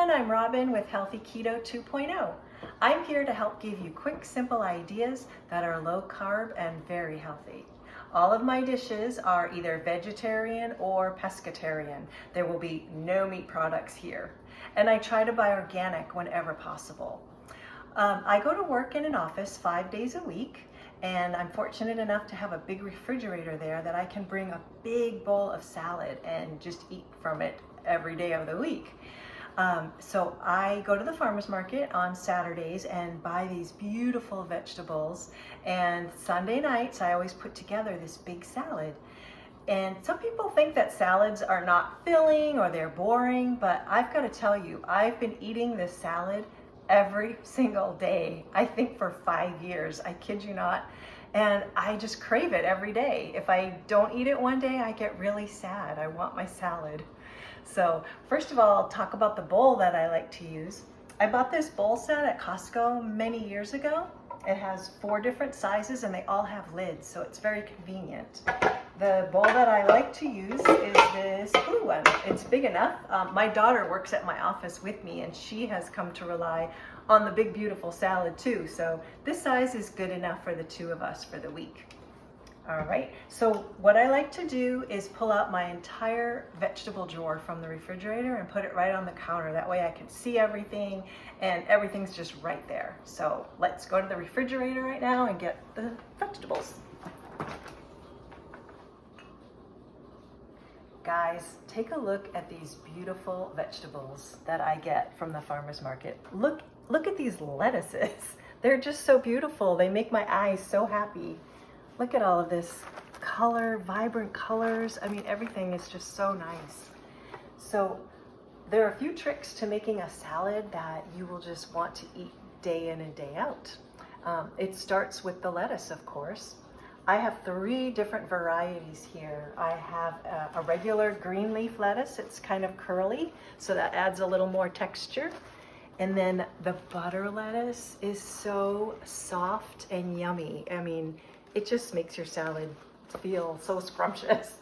everyone, I'm Robin with Healthy Keto 2.0. I'm here to help give you quick, simple ideas that are low carb and very healthy. All of my dishes are either vegetarian or pescatarian. There will be no meat products here. And I try to buy organic whenever possible. I go to work in an office 5 days a week, and I'm fortunate enough to have a big refrigerator there that I can bring a big bowl of salad and just eat from it every day of the week. So I go to the farmer's market on Saturdays and buy these beautiful vegetables, and Sunday nights I always put together this big salad. And some people think that salads are not filling or they're boring, but I've got to tell you, I've been eating this salad every single day, I think for 5 years, I kid you not. And I just crave it every day. If I don't eat it one day, I get really sad. I want my salad. So first of all, I'll talk about the bowl that I like to use. I bought this bowl set at Costco many years ago. It has 4 different sizes and they all have lids, so it's very convenient. The bowl that I like to use is this blue one. It's big enough. My daughter works at my office with me and she has come to rely on the big beautiful salad too. So this size is good enough for the 2 of us for the week. All right, so what I like to do is pull out my entire vegetable drawer from the refrigerator and put it right on the counter. That way I can see everything and everything's just right there. So let's go to the refrigerator right now and get the vegetables. Guys, take a look at these beautiful vegetables that I get from the farmer's market. Look at these lettuces. They're just so beautiful. They make my eyes so happy. Look at all of this color, vibrant colors. I mean, everything is just so nice. So there are a few tricks to making a salad that you will just want to eat day in and day out. It starts with the lettuce, of course. I have 3 different varieties here. I have a regular green leaf lettuce. It's kind of curly, so that adds a little more texture. And then the butter lettuce is so soft and yummy. I mean, it just makes your salad feel so scrumptious.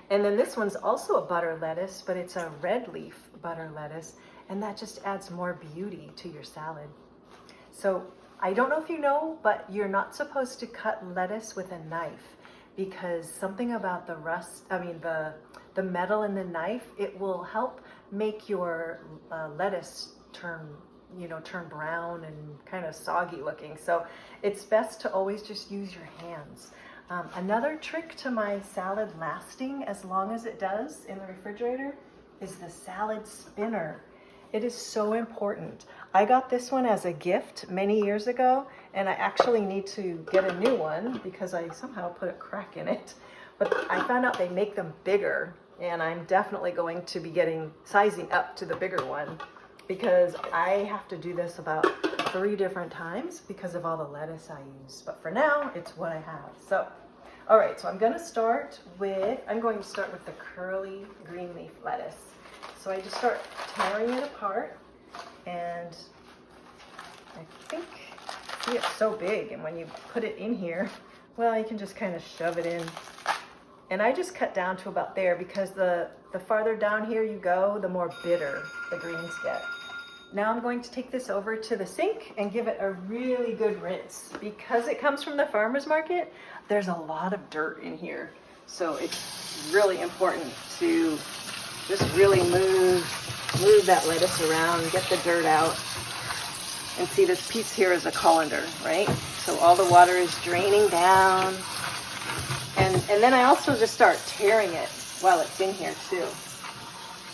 And then this one's also a butter lettuce, but it's a red leaf butter lettuce, and that just adds more beauty to your salad. So I don't know if you know, but you're not supposed to cut lettuce with a knife because something about the metal in the knife, it will help make your lettuce turn brown and kind of soggy looking. So it's best to always just use your hands. Another trick to my salad lasting as long as it does in the refrigerator is the salad spinner. It is so important. I got this one as a gift many years ago, and I actually need to get a new one because I somehow put a crack in it. But I found out they make them bigger, and I'm definitely going to be sizing up to the bigger one because I have to do this about 3 different times because of all the lettuce I use. But for now, it's what I have. So, all right, so I'm going to start with the curly green leaf lettuce. So I just start tearing it apart, and I think, see, it's so big, and when you put it in here, well, you can just kind of shove it in. And I just cut down to about there because the farther down here you go, the more bitter the greens get. Now I'm going to take this over to the sink and give it a really good rinse. Because it comes from the farmer's market, there's a lot of dirt in here. So it's really important to just really move that lettuce around, get the dirt out. And see, this piece here is a colander, right? So all the water is draining down. And then I also just start tearing it while it's in here too.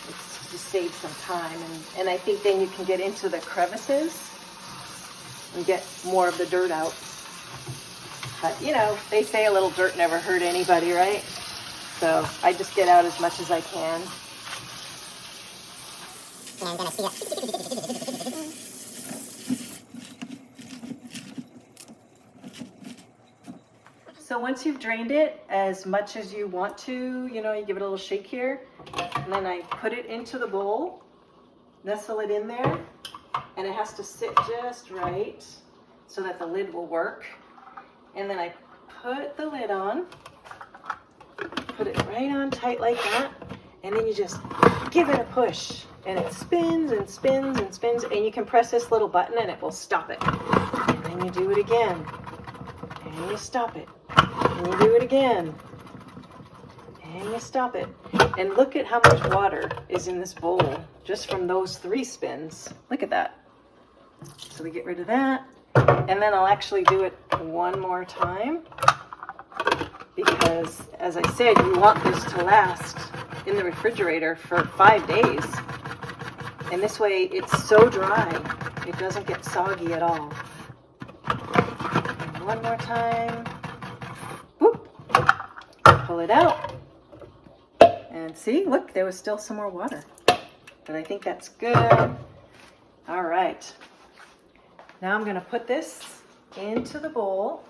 It's just saves some time. And I think then you can get into the crevices and get more of the dirt out. But you know, they say a little dirt never hurt anybody, right? So I just get out as much as I can. And I'm gonna see it. So once you've drained it as much as you want to, you give it a little shake here, and then I put it into the bowl, nestle it in there, and it has to sit just right so that the lid will work. And then I put the lid on, put it right on tight like that, and then you just give it a push. And it spins and spins and spins, and you can press this little button and it will stop it. And then you do it again, and you stop it. And you do it again, and you stop it. And look at how much water is in this bowl just from those 3 spins. Look at that. So we get rid of that, and then I'll actually do it one more time because, as I said, you want this to last in the refrigerator for 5 days. And this way it's so dry, it doesn't get soggy at all. And one more time. Whoop. Pull it out. And see, look, there was still some more water. But I think that's good. All right. Now I'm going to put this into the bowl.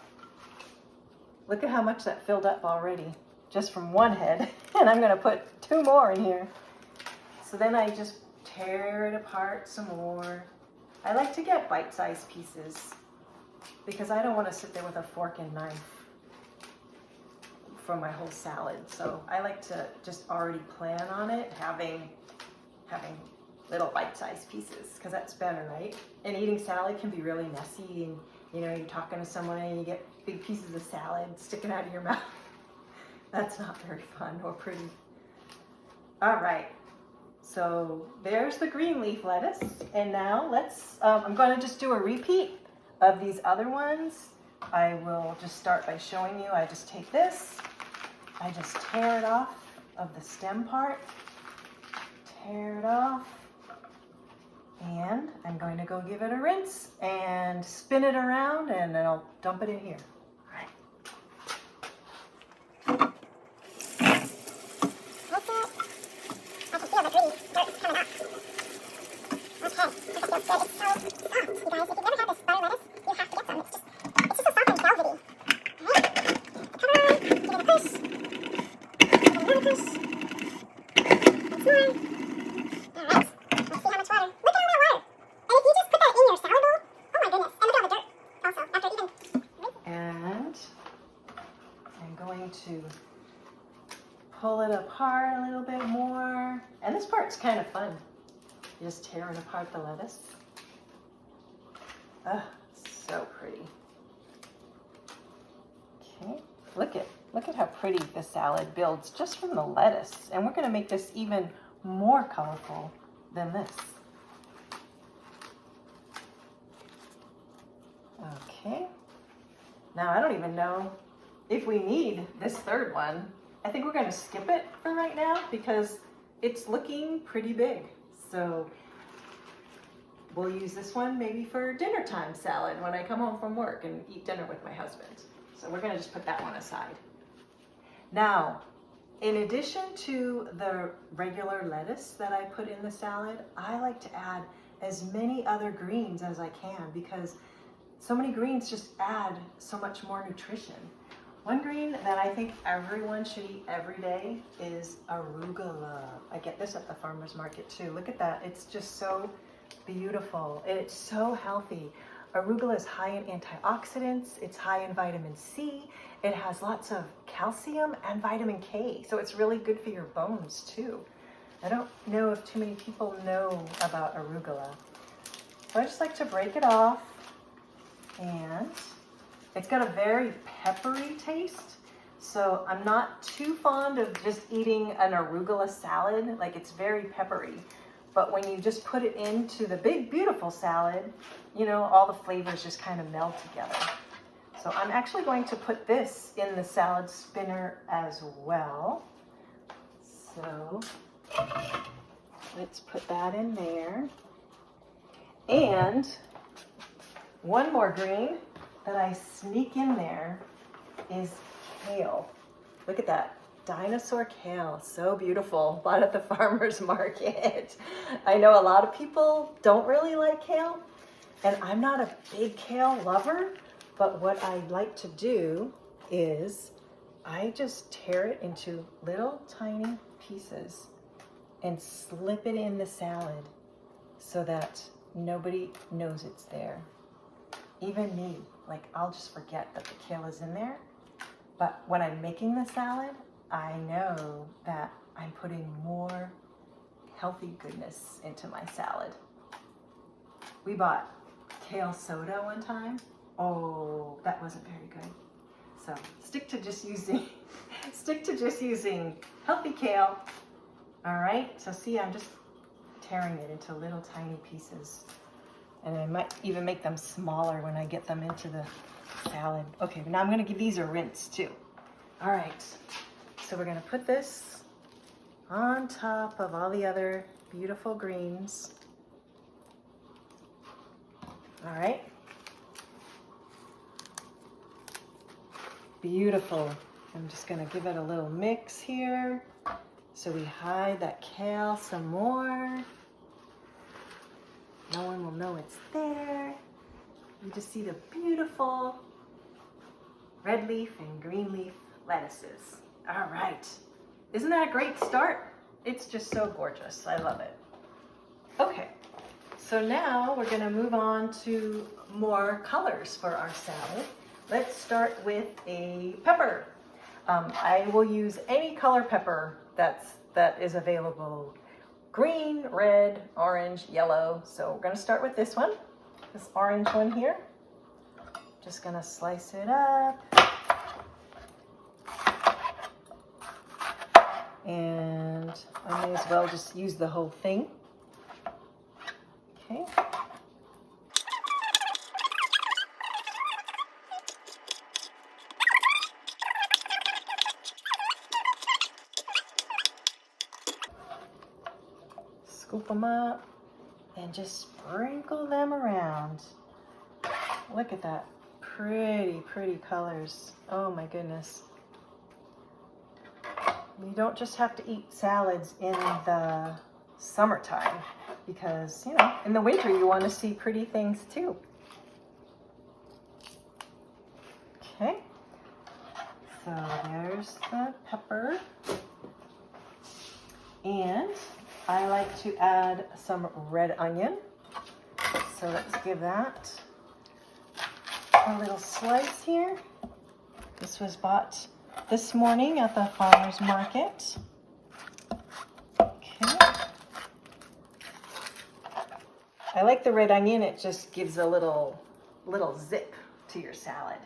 Look at how much that filled up already, just from one head. And I'm going to put 2 more in here. So then I just tear it apart some more. I like to get bite-sized pieces because I don't want to sit there with a fork and knife for my whole salad. So I like to just already plan on it, having little bite-sized pieces, because that's better, right? And eating salad can be really messy, and you're talking to someone and you get big pieces of salad sticking out of your mouth. That's not very fun or pretty. All right, so there's the green leaf lettuce, and now let's, I'm going to just do a repeat of these other ones. I will just start by showing you. I just take this, I just tear it off of the stem part, tear it off, and I'm going to go give it a rinse and spin it around, and then I'll dump it in here. All right. To pull it apart a little bit more, and this part's kind of fun, just tearing apart the lettuce. Oh, so pretty. Okay, look at how pretty the salad builds just from the lettuce, and we're going to make this even more colorful than this. Okay, now I don't even know if we need this third one. I think we're going to skip it for right now because it's looking pretty big. So we'll use this one maybe for dinner time salad when I come home from work and eat dinner with my husband. So we're going to just put that one aside. Now, in addition to the regular lettuce that I put in the salad, I like to add as many other greens as I can because so many greens just add so much more nutrition. One green that I think everyone should eat every day is arugula. I get this at the farmer's market too. Look at that. It's just so beautiful. And it's so healthy. Arugula is high in antioxidants. It's high in vitamin C. It has lots of calcium and vitamin K. So it's really good for your bones too. I don't know if too many people know about arugula. So I just like to break it off, and it's got a very peppery taste, so I'm not too fond of just eating an arugula salad. Like, it's very peppery. But when you just put it into the big, beautiful salad, all the flavors just kind of meld together. So I'm actually going to put this in the salad spinner as well. So let's put that in there. And one more green that I sneak in there is kale. Look at that, dinosaur kale, so beautiful, bought at the farmer's market. I know a lot of people don't really like kale, and I'm not a big kale lover, but what I like to do is I just tear it into little tiny pieces and slip it in the salad so that nobody knows it's there. Even me, like, I'll just forget that the kale is in there. But when I'm making the salad, I know that I'm putting more healthy goodness into my salad. We bought kale soda one time. Oh, that wasn't very good. So stick to just using healthy kale. All right, so see, I'm just tearing it into little tiny pieces. And I might even make them smaller when I get them into the salad. Okay, now I'm gonna give these a rinse too. All right, so we're gonna put this on top of all the other beautiful greens. All right. Beautiful. I'm just gonna give it a little mix here. So we hide that kale some more. No one will know it's there. You just see the beautiful red leaf and green leaf lettuces. All right. Isn't that a great start? It's just so gorgeous. I love it. Okay. So now we're gonna move on to more colors for our salad. Let's start with a pepper. I will use any color pepper that is available. Green, red, orange, yellow. So we're gonna start with this one, this orange one here. Just gonna slice it up. And I may as well just use the whole thing. Okay. Scoop them up and just sprinkle them around. Look at that. Pretty, pretty colors. Oh my goodness. You don't just have to eat salads in the summertime because, you know, in the winter you want to see pretty things too. Okay. So there's the pepper. And I like to add some red onion. So let's give that a little slice here. This was bought this morning at the farmer's market. Okay. I like the red onion. It just gives a little zip to your salad.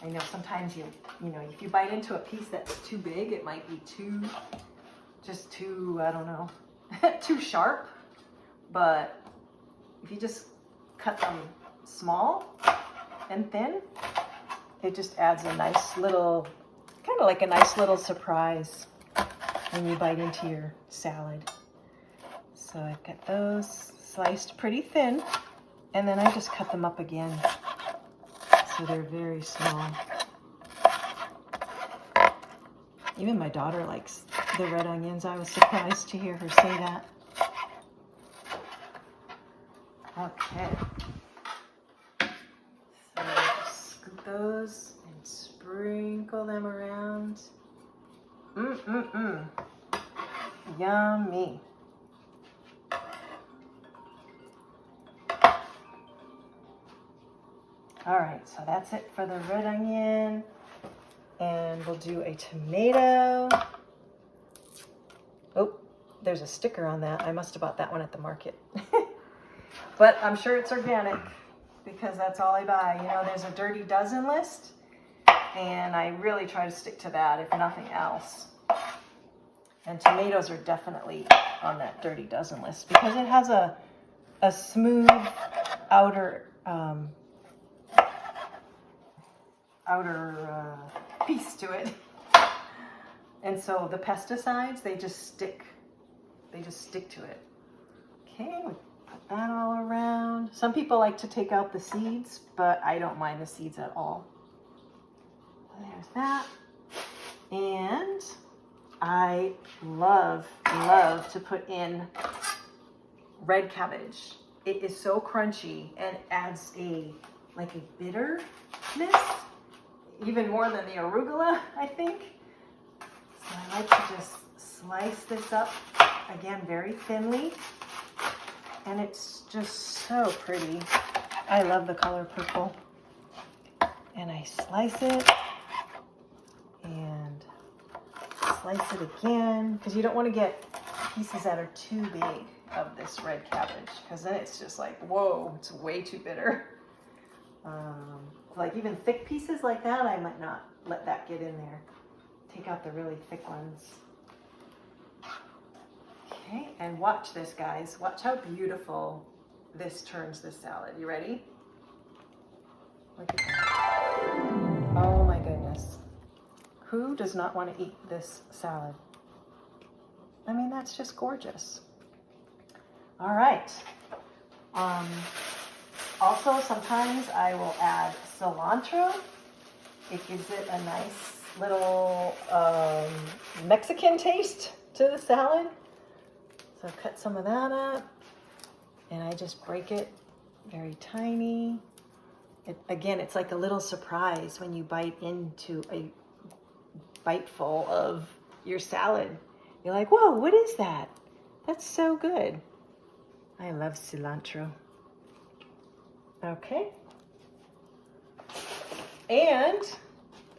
I know sometimes you know, if you bite into a piece that's too big, it might be too, I don't know, too sharp. But if you just cut them small and thin, it just adds a nice little, kind of like a nice little surprise when you bite into your salad. So I've got those sliced pretty thin, and then I just cut them up again so they're very small. Even my daughter likes the red onions. I was surprised to hear her say that. Okay. So just scoop those and sprinkle them around. Yummy. All right, so that's it for the red onion. And we'll do a tomato. Oh, there's a sticker on that. I must have bought that one at the market. But I'm sure it's organic because that's all I buy. You know, there's a Dirty Dozen list, and I really try to stick to that, if nothing else. And tomatoes are definitely on that Dirty Dozen list because it has a smooth outer piece to it. And so the pesticides, they just stick to it. Okay, we put that all around. Some people like to take out the seeds, but I don't mind the seeds at all. There's that. And I love to put in red cabbage. It is so crunchy and adds a bitterness, even more than the arugula, I think. So I like to just slice this up, again, very thinly. And it's just so pretty. I love the color purple. And I slice it and slice it again, because you don't want to get pieces that are too big of this red cabbage, because then it's just like, whoa, it's way too bitter. Like even thick pieces like that, I might not let that get in there. Take out the really thick ones. Okay, and watch this, guys. Watch how beautiful this turns this salad. You ready? Look at that. Oh my goodness. Who does not want to eat this salad? I mean, that's just gorgeous. All right. Also, sometimes I will add cilantro. It gives it a nice little Mexican taste to the salad. So cut some of that up, and I just break it very tiny. Again, it's like a little surprise when you bite into a biteful of your salad. You're like, whoa, what is that? That's so good. I love cilantro. Okay. And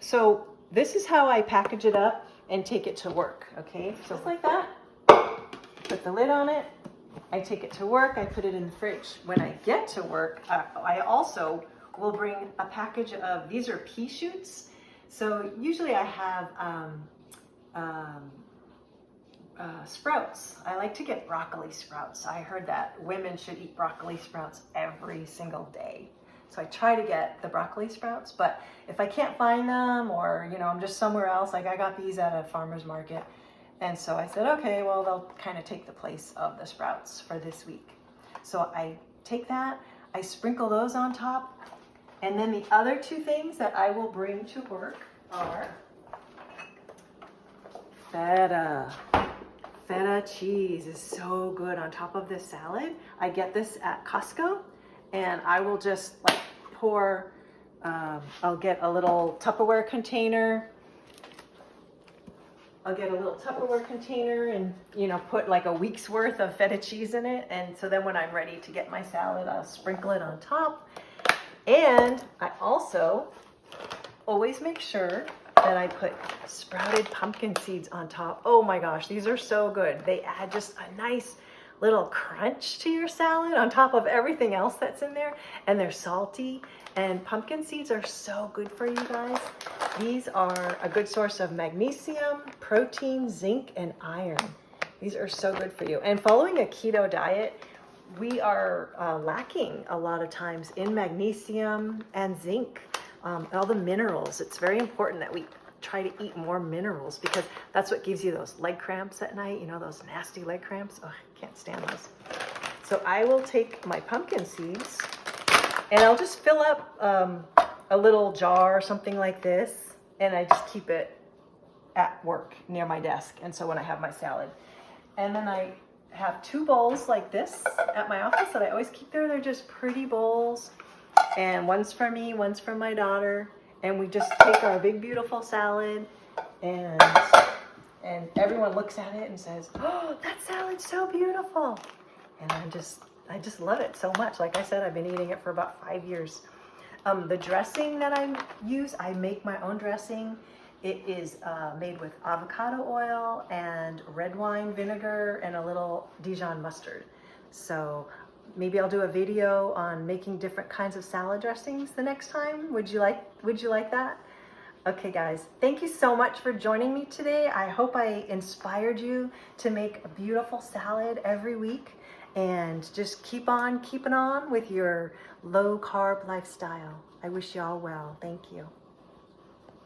so this is how I package it up and take it to work, okay? Just like that. Put the lid on it. I take it to work. I put it in the fridge. When I get to work, I also will bring a package of, these are pea shoots. So usually I have sprouts. I like to get broccoli sprouts. I heard that women should eat broccoli sprouts every single day. So I try to get the broccoli sprouts, but if I can't find them, or I'm just somewhere else, like I got these at a farmer's market. And so I said, okay, well, they'll kind of take the place of the sprouts for this week. So I take that, I sprinkle those on top. And then the other two things that I will bring to work are feta. Feta cheese is so good on top of this salad. I get this at Costco, and I will just like pour, I'll get a little Tupperware container. And put like a week's worth of feta cheese in it. And so then when I'm ready to get my salad, I'll sprinkle it on top. And I also always make sure that I put sprouted pumpkin seeds on top. Oh my gosh, these are so good. They add just a nice little crunch to your salad on top of everything else that's in there. And they're salty. And pumpkin seeds are so good for you guys. These are a good source of magnesium, protein, zinc, and iron. These are so good for you. And following a keto diet, we are lacking a lot of times in magnesium and zinc, all the minerals. It's very important that we try to eat more minerals, because that's what gives you those leg cramps at night, those nasty leg cramps. Oh, I can't stand those. So I will take my pumpkin seeds and I'll just fill up a little jar or something like this, and I just keep it at work near my desk. And so when I have my salad, and then I have 2 bowls like this at my office that I always keep there. They're just pretty bowls, and one's for me, one's for my daughter. And we just take our big beautiful salad, and everyone looks at it and says, oh, that salad's so beautiful. And I just love it so much. Like I said, I've been eating it for about 5 years. The dressing that I use, I make my own dressing. It is made with avocado oil and red wine vinegar and a little Dijon mustard. So maybe I'll do a video on making different kinds of salad dressings the next time. Would you like that? Okay, guys, thank you so much for joining me today. I hope I inspired you to make a beautiful salad every week, and just keep on keeping on with your low carb lifestyle. I wish you all well. Thank you.